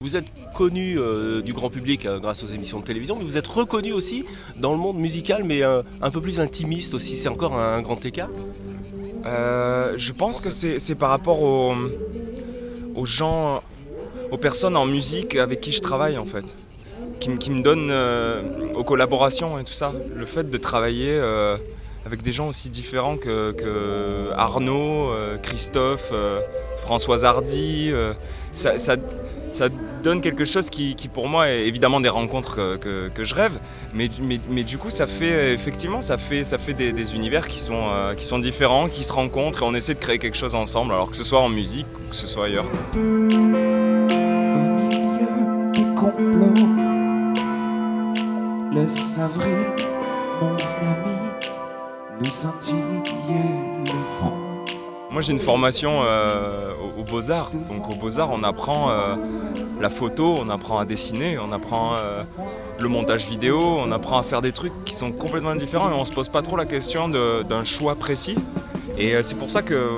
Vous êtes connu du grand public grâce aux émissions de télévision, mais vous êtes reconnu aussi dans le monde musical, mais un peu plus intimiste aussi. C'est encore un grand écart? Je pense que c'est par rapport aux gens, aux personnes en musique avec qui je travaille en fait, qui me donnent aux collaborations et tout ça. Le fait de travailler avec des gens aussi différents que Arnaud, Christophe, Françoise Hardy, ça donne quelque chose qui pour moi est évidemment des rencontres que je rêve, mais du coup ça fait effectivement ça fait des univers qui sont différents, qui se rencontrent et on essaie de créer quelque chose ensemble, alors que ce soit en musique ou que ce soit ailleurs. Au milieu des complots, laisse avril, mon ami, nous scintiller le front. Moi j'ai une formation aux Beaux-Arts, donc aux Beaux-Arts on apprend la photo, on apprend à dessiner, on apprend le montage vidéo, on apprend à faire des trucs qui sont complètement différents et on se pose pas trop la question d'un choix précis. Et c'est pour ça que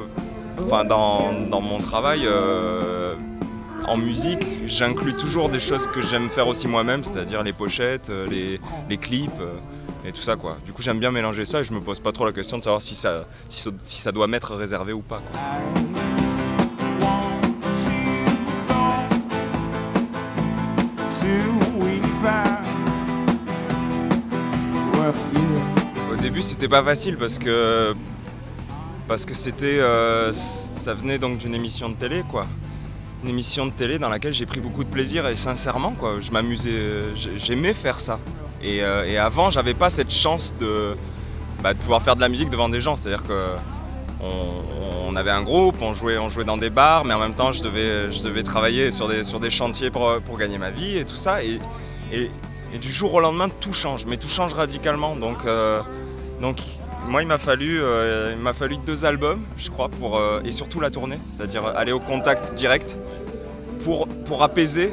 dans mon travail en musique, j'inclus toujours des choses que j'aime faire aussi moi-même, c'est-à-dire les pochettes, les clips. Et tout ça quoi. Du coup j'aime bien mélanger ça et je me pose pas trop la question de savoir si ça doit m'être réservé ou pas, quoi. Au début c'était pas facile parce que c'était ça venait donc d'une émission de télé quoi. Une émission de télé dans laquelle j'ai pris beaucoup de plaisir et sincèrement quoi, je m'amusais, j'aimais faire ça. Et avant j'avais pas cette chance de pouvoir faire de la musique devant des gens, c'est-à-dire qu'on avait un groupe, on jouait dans des bars, mais en même temps je devais travailler sur des chantiers pour gagner ma vie et tout ça. Et du jour au lendemain tout change, mais tout change radicalement. Donc moi il m'a fallu 2 albums je crois et surtout la tournée, c'est-à-dire aller au contact direct pour apaiser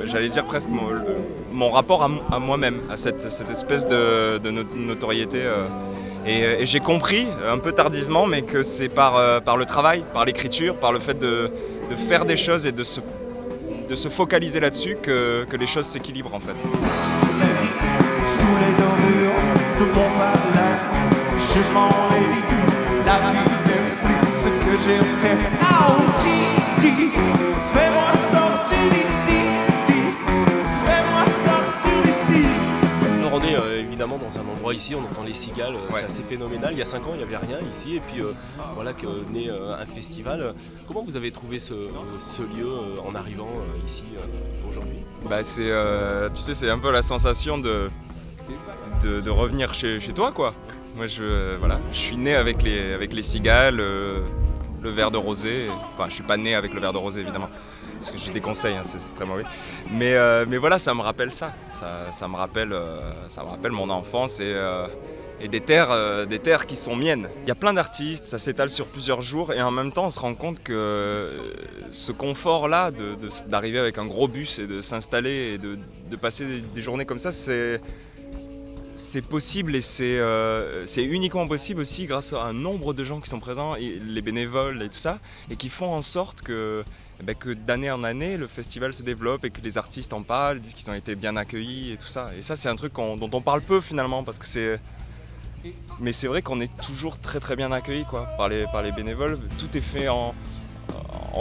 j'allais dire presque mon rapport à moi-même, à cette espèce de notoriété. Et j'ai compris un peu tardivement mais que c'est par le travail, par l'écriture, par le fait de faire des choses et de se focaliser là-dessus que les choses s'équilibrent en fait. Sous les dorures de mon palais, je m'en vais, la vie n'est plus ce que j'étais. Ah, dis, fais-moi sortir d'ici, fais-moi sortir d'ici. Alors, on est évidemment dans un endroit ici, on entend les cigales, Ouais. c'est assez phénoménal. Il y a 5 ans, il n'y avait rien ici, et puis voilà que naît un festival. Comment vous avez trouvé ce lieu en arrivant ici aujourd'hui? Tu sais, c'est un peu la sensation de revenir chez toi quoi. Moi je suis né avec les cigales, le verre de rosé. Enfin je suis pas né avec le verre de rosé évidemment, parce que j'ai des conseils, hein, c'est très mauvais. Mais voilà, ça me rappelle ça. Ça me rappelle mon enfance et des terres qui sont miennes. Il y a plein d'artistes, ça s'étale sur plusieurs jours et en même temps on se rend compte que ce confort-là d'arriver avec un gros bus et de s'installer et de passer des journées comme ça, c'est possible et c'est uniquement possible aussi grâce à un nombre de gens qui sont présents, et les bénévoles et tout ça, et qui font en sorte que d'année en année le festival se développe et que les artistes en parlent, disent qu'ils ont été bien accueillis et tout ça. Et ça c'est un truc dont on parle peu finalement parce que mais c'est vrai qu'on est toujours très très bien accueillis quoi, par les bénévoles. Tout est fait en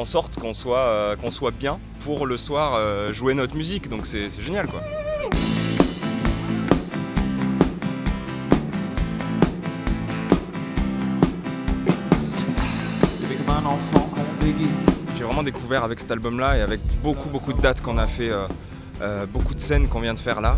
sorte qu'on soit bien pour le soir jouer notre musique, donc c'est génial quoi. C'est comme un enfant qu'on déguise. J'ai vraiment découvert avec cet album-là et avec beaucoup de dates qu'on a fait, beaucoup de scènes qu'on vient de faire là,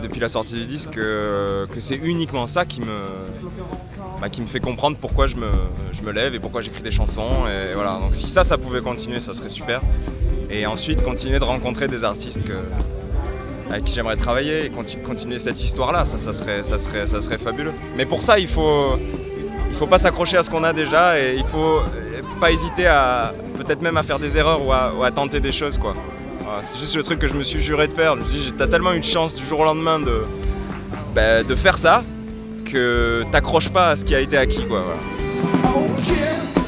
depuis la sortie du disque, que c'est uniquement ça qui me fait comprendre pourquoi je me lève et pourquoi j'écris des chansons. Et voilà. Donc si ça pouvait continuer, ça serait super. Et ensuite continuer de rencontrer des artistes avec qui j'aimerais travailler et continuer cette histoire-là, ça serait fabuleux. Mais pour ça, il faut pas s'accrocher à ce qu'on a déjà et il faut pas hésiter à peut-être même à faire des erreurs ou à tenter des choses quoi. Voilà, c'est juste le truc que je me suis juré de faire. Je me suis dit, t'as tellement eu de chance du jour au lendemain de faire ça que t'accroches pas à ce qui a été acquis quoi. Voilà. Oh yes.